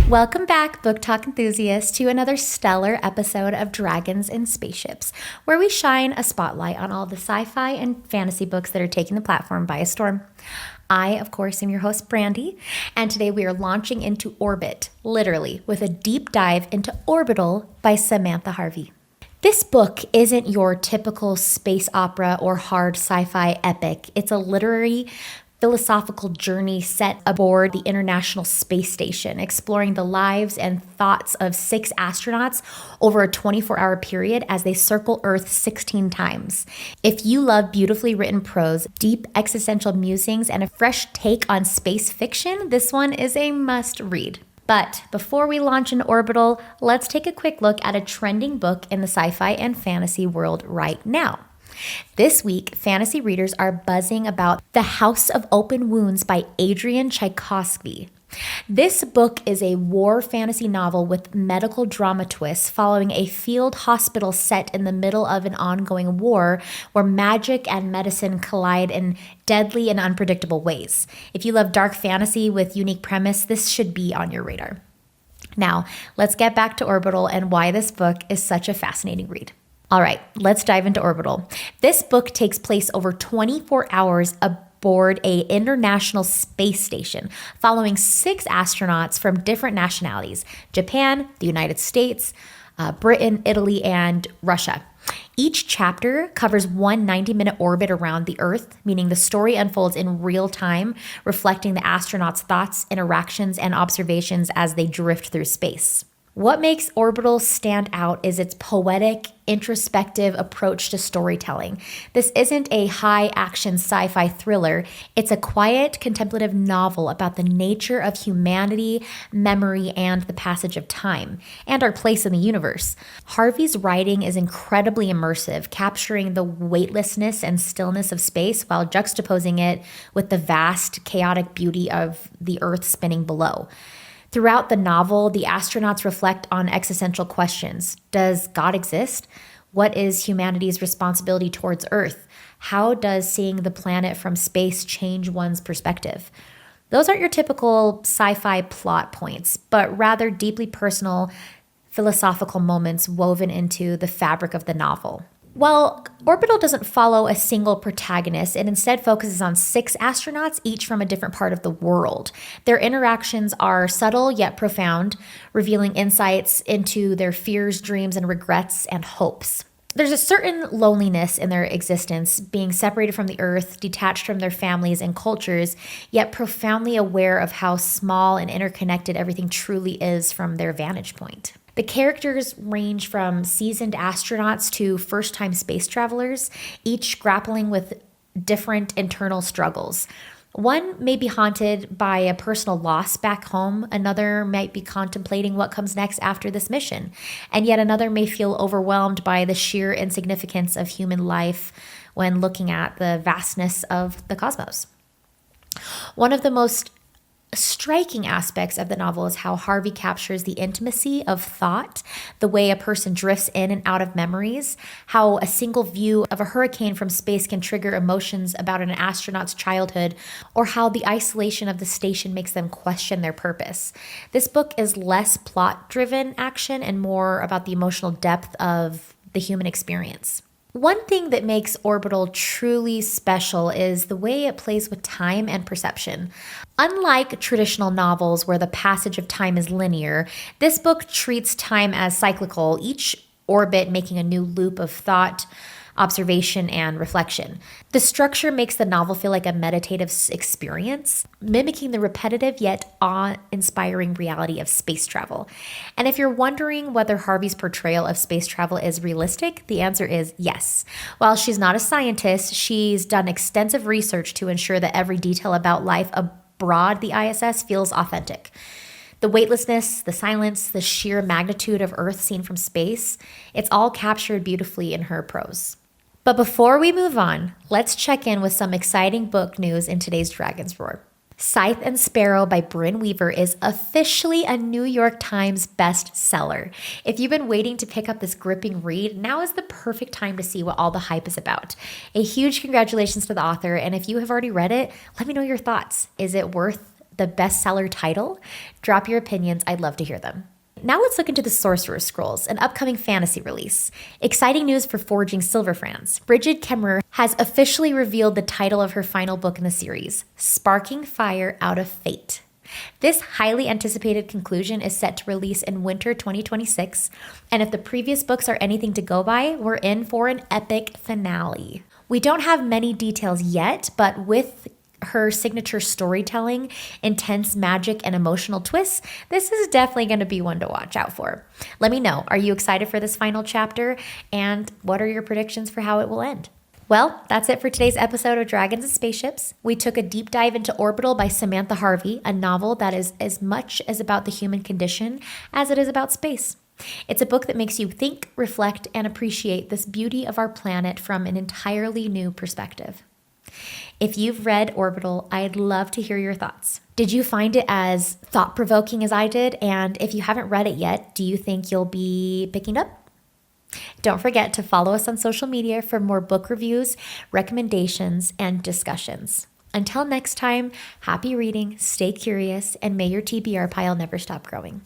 Welcome back, Book Talk enthusiasts, to another stellar episode of Dragons and Spaceships, where we shine a spotlight on all the sci-fi and fantasy books that are taking the platform by a storm. I, of course, am your host, Brandy, and today we are launching into orbit, literally, with a deep dive into Orbital by Samantha Harvey. This book isn't your typical space opera or hard sci-fi epic. It's a literary philosophical journey set aboard the International Space Station, exploring the lives and thoughts of 6 astronauts over a 24-hour period as they circle Earth 16 times. If you love beautifully written prose, deep existential musings, and a fresh take on space fiction, this one is a must-read. But before we launch into Orbital, let's take a quick look at a trending book in the sci-fi and fantasy world right now. This week, fantasy readers are buzzing about The House of Open Wounds by Adrian Tchaikovsky. This book is a war fantasy novel with medical drama twists following a field hospital set in the middle of an ongoing war where magic and medicine collide in deadly and unpredictable ways. If you love dark fantasy with unique premise, this should be on your radar. Now, let's get back to Orbital and why this book is such a fascinating read. All right, let's dive into Orbital. This book takes place over 24 hours aboard an international space station, following 6 astronauts from different nationalities: Japan, the United States, Britain, Italy, and Russia. Each chapter covers one 90-minute orbit around the Earth, meaning the story unfolds in real time, reflecting the astronauts' thoughts, interactions, and observations as they drift through space. What makes Orbital stand out is its poetic, introspective approach to storytelling. This isn't a high-action sci-fi thriller. It's a quiet, contemplative novel about the nature of humanity, memory, and the passage of time, and our place in the universe. Harvey's writing is incredibly immersive, capturing the weightlessness and stillness of space while juxtaposing it with the vast, chaotic beauty of the Earth spinning below. Throughout the novel, the astronauts reflect on existential questions. Does God exist? What is humanity's responsibility towards Earth? How does seeing the planet from space change one's perspective? Those aren't your typical sci-fi plot points, but rather deeply personal, philosophical moments woven into the fabric of the novel. While Orbital doesn't follow a single protagonist, it instead focuses on 6 astronauts, each from a different part of the world. Their interactions are subtle yet profound, revealing insights into their fears, dreams, and regrets and hopes. There's a certain loneliness in their existence, being separated from the Earth, detached from their families and cultures, yet profoundly aware of how small and interconnected everything truly is from their vantage point. The characters range from seasoned astronauts to first-time space travelers, each grappling with different internal struggles. One may be haunted by a personal loss back home, another might be contemplating what comes next after this mission, and yet another may feel overwhelmed by the sheer insignificance of human life when looking at the vastness of the cosmos. One of the most striking aspects of the novel is how Harvey captures the intimacy of thought, the way a person drifts in and out of memories, how a single view of a hurricane from space can trigger emotions about an astronaut's childhood, or how the isolation of the station makes them question their purpose. This book is less plot-driven action and more about the emotional depth of the human experience. One thing that makes Orbital truly special is the way it plays with time and perception. Unlike traditional novels where the passage of time is linear, this book treats time as cyclical, each orbit making a new loop of thought, observation, and reflection. The structure makes the novel feel like a meditative experience, mimicking the repetitive yet awe-inspiring reality of space travel. And if you're wondering whether Harvey's portrayal of space travel is realistic, the answer is yes. While she's not a scientist, she's done extensive research to ensure that every detail about life aboard the ISS feels authentic. The weightlessness, the silence, the sheer magnitude of Earth seen from space, it's all captured beautifully in her prose. But before we move on, let's check in with some exciting book news in today's Dragon's Roar. Scythe and Sparrow by Brynne Weaver is officially a New York Times bestseller. If you've been waiting to pick up this gripping read, now is the perfect time to see what all the hype is about. A huge congratulations to the author, and if you have already read it, let me know your thoughts. Is it worth the bestseller title? Drop your opinions. I'd love to hear them. Now let's look into the Sorcerer's Scrolls, an upcoming fantasy release. Exciting news for Forging Silver fans. Brigid Kemmerer has officially revealed the title of her final book in the series, Sparking Fire Out of Fate. This highly anticipated conclusion is set to release in winter 2026, and if the previous books are anything to go by, we're in for an epic finale. We don't have many details yet, but with her signature storytelling, intense magic, and emotional twists, this is definitely going to be one to watch out for. Let me know, are you excited for this final chapter? And what are your predictions for how it will end? Well, that's it for today's episode of Dragons and Spaceships. We took a deep dive into Orbital by Samantha Harvey, a novel that is as much as about the human condition as it is about space. It's a book that makes you think, reflect, and appreciate this beauty of our planet from an entirely new perspective. If you've read Orbital, I'd love to hear your thoughts. Did you find it as thought-provoking as I did? And if you haven't read it yet, do you think you'll be picking up? Don't forget to follow us on social media for more book reviews, recommendations, and discussions. Until next time, happy reading, stay curious, and may your TBR pile never stop growing.